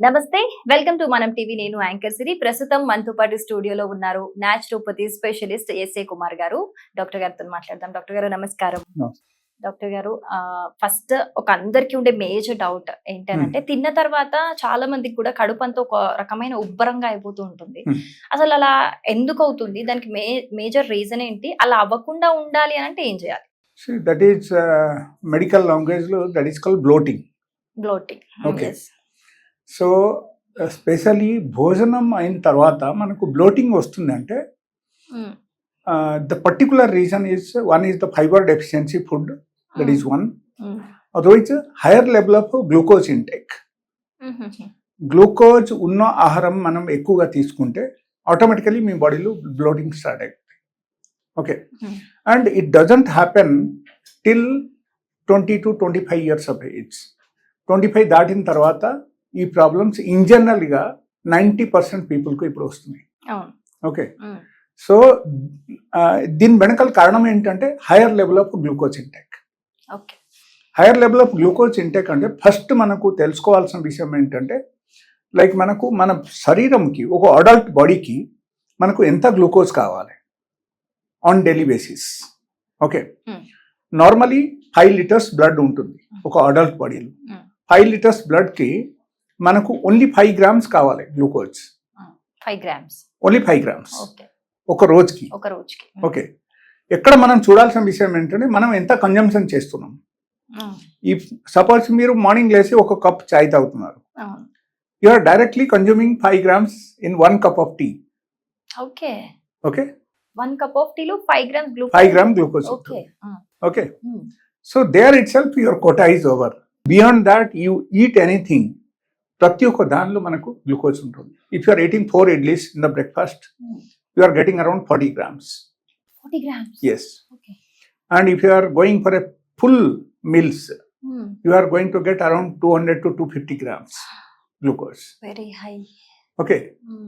నమస్తే, welcome to మనం TV. నేను యాంకర్ సిరి. ప్రస్తుతం మనతో పాటు స్టూడియోలో ఉన్నారు న్యాచురోపతి స్పెషలిస్ట్ ఎస్ఏ కుమార్ గారు. డాక్టర్ గారితో మాట్లాడదాం. డాక్టర్ గారు నమస్కారం. డాక్టర్ గారు, ఫస్ట్ ఒక అందరికి ఉండే మేజర్ డౌట్ ఏంటంటే, తిన్న తర్వాత చాలా మందికి కూడా కడుపు అంతా ఒక రకమైన ఉబ్బరంగా అయిపోతూ ఉంటుంది. అసలు అలా ఎందుకు అవుతుంది? దానికి మేజర్ రీజన్ ఏంటి? అలా అవ్వకుండా ఉండాలి అని అంటే ఏం చేయాలి? దట్ ఈస్ మెడికల్ లాంగ్వేజ్ లో that is called bloating. Okay. So specially భోజనం అయిన తర్వాత మనకు బ్లోటింగ్ వస్తుంది అంటే the particular reason is one is the fibre deficiency food, that is one. Otherwise higher level of glucose intake. Glucose ఉన్న ఆహారం మనం ఎక్కువగా తీసుకుంటే ఆటోమేటికలీ మీ బాడీలో బ్లోటింగ్ స్టార్ట్ అవుతుంది. Okay. And it doesn't happen till 20 to 25 years of age. 25 దాటిన తర్వాత ఈ ప్రాబ్లమ్స్ ఇన్ జనరల్గా 90% పీపుల్కు ఇప్పుడు వస్తున్నాయి. ఓకే. సో దీని వెనకాల కారణం ఏంటంటే higher level of glucose intake. Higher level of glucose intake అంటే ఫస్ట్ మనకు తెలుసుకోవాల్సిన విషయం ఏంటంటే, లైక్ మన శరీరంకి, ఒక అడల్ట్ బాడీకి మనకు ఎంత గ్లూకోజ్ కావాలి on daily basis. Okay. Normally 5 liters blood ఉంటుంది ఒక అడల్ట్ బాడీలో. 5 liters బ్లడ్కి మనకు ఓన్లీ 5 grams కావాలి గ్లూకోజ్. 5 grams, ఓన్లీ 5 grams ఒక రోజుకి. ఓకే. ఎక్కడ మనం చూడాల్సిన విషయం ఏంటంటే, మనం ఎంత కన్జంప్షన్ చేస్తున్నాం. ఈ సపోజ్ మీరు మార్నింగ్ లేసి ఒక కప్ చాయ్ తాగుతున్నారు, you are directly consuming 5 grams in 1 cup of tea. Okay. Okay. 1 cup of tea లో 5 grams glucose. 5 grams glucose. Okay. Okay. So there itself your quota is over. Beyond that you eat anything, ప్రతి ఒక్క దానిలో మనకు glucose ఉంటుంది. If you are eating 4 idlis in the breakfast, you are getting around 40 grams. 40 grams? Yes. Okay. And if you are going for a full meals, you are going to get around 200 to 250 grams glucose. Very high. Okay.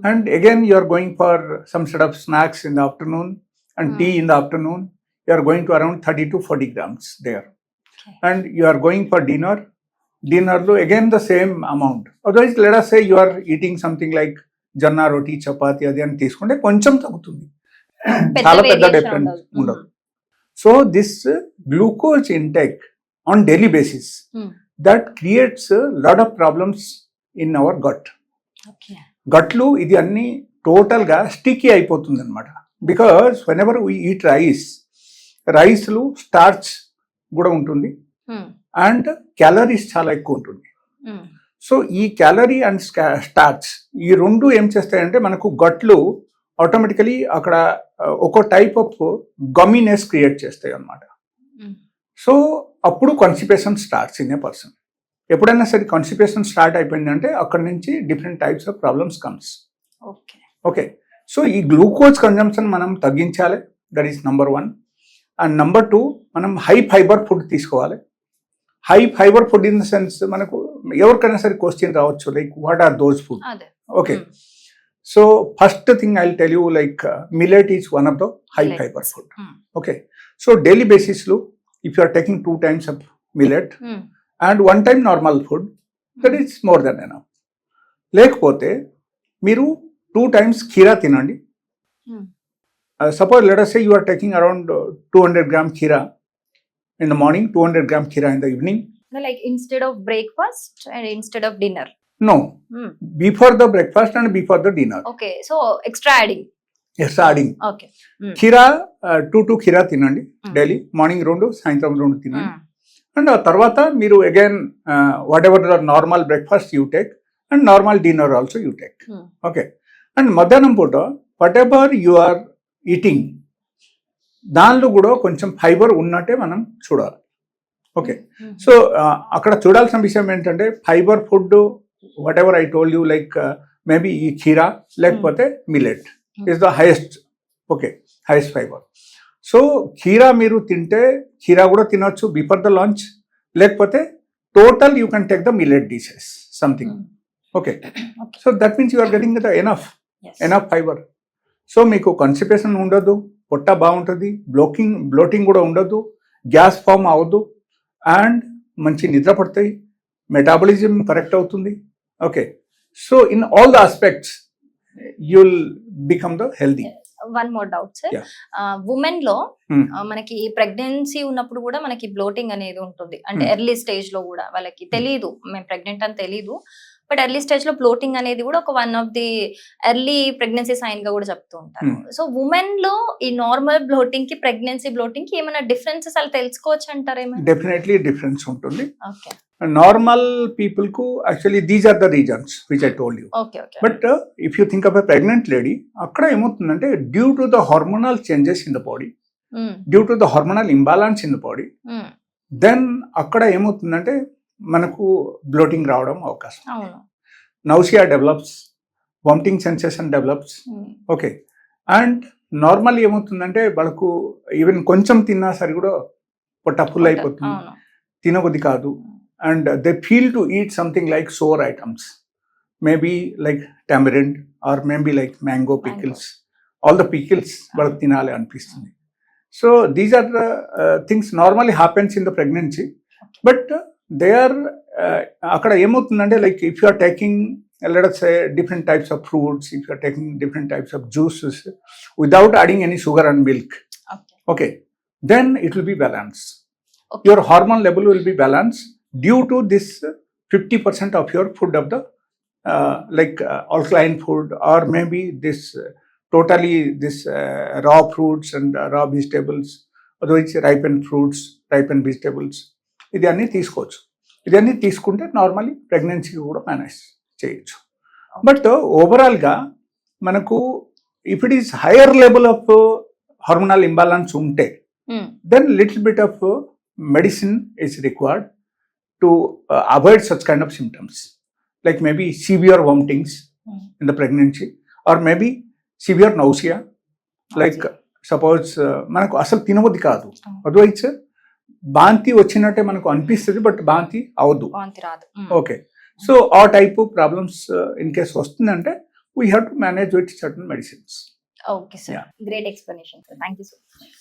And again you are going for some sort of snacks in the afternoon and tea in the afternoon, you are going to around 30 to 40 grams there. Okay. And you are going for dinner lo again the same amount. Otherwise let us say you are eating something like janna roti, chapati adi ani తీసుకుంటే కొంచెం తగ్గుతుంది, చాలా పెద్ద difference ఉండదు. So this glucose intake on daily basis that creates lot of problems in our gut. గట్లు ఇది అన్ని టోటల్గా స్టిక్కీ అయిపోతుంది అనమాట. Because whenever we eat రైస్లో స్టార్చ్ కూడా ఉంటుంది అండ్ క్యాలరీస్ చాలా ఎక్కువ ఉంటుంది. సో ఈ క్యాలరీ అండ్ స్టార్చ్ ఈ రెండు ఏం చేస్తాయంటే మనకు గట్లు ఆటోమేటికలీ అక్కడ ఒక టైప్ ఆఫ్ గమ్మీనెస్ క్రియేట్ చేస్తాయి అన్నమాట. సో అప్పుడు constipation starts in a person. ఎప్పుడైనా సరే కాన్స్టిపేషన్ స్టార్ట్ అయిపోయిందంటే అక్కడ నుంచి different types of problems comes. Okay. So ఈ గ్లూకోజ్ కన్జంప్షన్ మనం తగ్గించాలి, that is number 1. And number 2, మనం హై ఫైబర్ ఫుడ్ తీసుకోవాలి. High fibre food in the sense, మనకు ఎవరికైనా సరే క్వశ్చన్ రావచ్చు, like what are those food. Okay. So first thing I will tell you, like millet is one of the high fibre food. Okay. So daily బేసిస్లో if you are taking 2 times of millet and 1 time normal food, that is more than enough. లేకపోతే మీరు 2 times ఖీరా తినండి. Suppose let us say you are taking around 200 gram khira in the morning, 200 gram khira in the evening. No, like instead of breakfast and instead of dinner? No. Before the breakfast and before the dinner. Okay. So extra adding? Yes, adding. Okay. Khira, 2 khira తినండి daily. Morning 2, సాయంత్రం 2 తినండి. And ఆ తర్వాత మీరు again whatever the normal breakfast you take and normal dinner also you take. Okay. And మధ్యాహ్నం పూట whatever you are eating, దానిలో కూడా కొంచెం ఫైబర్ ఉన్నట్టే మనం చూడాలి. ఓకే. సో అక్కడ చూడాల్సిన విషయం ఏంటంటే, fibre food whatever I told you, like maybe ఈ ఖీరా లేకపోతే millet is the highest. Okay. Highest fibre. So ఖీరా మీరు తింటే ఖీరా కూడా తినొచ్చు బిఫోర్ ద లంచ్, లేకపోతే total you can take the millet dishes something. Okay. So that means you are getting the enough fibre. So మీకు కాన్స్టిపేషన్ ఉండదు, పొట్ట బాగుంటుంది, బ్లోటింగ్ కూడా ఉండదు, గ్యాస్ ఫామ్ అవ్వదు, అండ్ మంచి నిద్ర పడతాయి, మెటాబాలిజం కరెక్ట్ అవుతుంది. Okay. So in all the aspects, you'll become the healthy. One more doubt sir, Yeah. Women లో Hmm. మనకి ప్రెగ్నెన్సీ ఉన్నప్పుడు కూడా మనకి బ్లోటింగ్ అనేది ఉంటుంది, అంటే Hmm. ఎర్లీ స్టేజ్ లో కూడా వాళ్ళకి తెలియదు మేము ప్రెగ్నెంట్ అని తెలియదు, బట్ ఎర్లీ స్టేజ్ లో బ్లోటింగ్ అనేది కూడా ఒక one of the early pregnancy sign గా కూడా చెప్తూ ఉంటారు. Hmm. సో ఉమెన్ లో ఈ నార్మల్ బ్లోటింగ్ కి ప్రెగ్నెన్సీ బ్లోటింగ్ కి ఏమైనా డిఫరెన్సెస్ అలా తెలుసుకోవచ్చు అంటారు ఏమైనా? Definitely difference ఉంటుంది. Okay Normal people ku actually these are the reasons which I told you. Okay okay But if you think of a pregnant lady, akkada emotundante due to the hormonal changes in the body, due to the hormonal imbalance in the body, then akkada emotundante manaku bloating రావడం అవకాశం. అవును. Nausea develops, vomiting sensation develops. Okay, and normally ఏమవుతుందంటే వాళ్ళకు even కొంచెం తిన్నా సరి కూడా పొట్ట ఫుల్ అయిపోతుంది, అవును. తినబుద్ధి కాదు, and they feel to eat something like sour items, maybe like tamarind or maybe like mango pickles. All the pickles వాళ్ళకి తినాలి అనిపిస్తుంది. So these are the things normally happens in the pregnancy, but they are అక్కడ ఏమవుతుందంటే like if you are taking let us say different types of fruits, if you are taking different types of juices without adding any sugar and milk, okay, then it will be balanced. Okay. Your hormone level will be balanced due to this 50% of your food of the alkaline food, or maybe this totally this raw fruits and raw vegetables, otherwise ripened fruits, ripened vegetables, ఇది అన్నీ తీసుకోవచ్చు. ఇది అన్నీ తీసుకుంటే normally pregnancy కూడా manage చేయొచ్చు. But ఓవరాల్గా మనకు if it is higher level of hormonal imbalance ఉంటే then little bit of medicine is required to avoid such kind of symptoms, like maybe severe vomitings in the pregnancy, or maybe severe nausea, like suppose మనకు అసలు తినబుద్ధి కాదు, otherwise బాంతి వచ్చినట్టే మనకు అనిపిస్తుంది but బాంతి అవద్దు. Okay, so ఆ type problems in case వస్తుందంటే we have to manage with certain medicines. Okay sir, great explanation sir, thank you so much.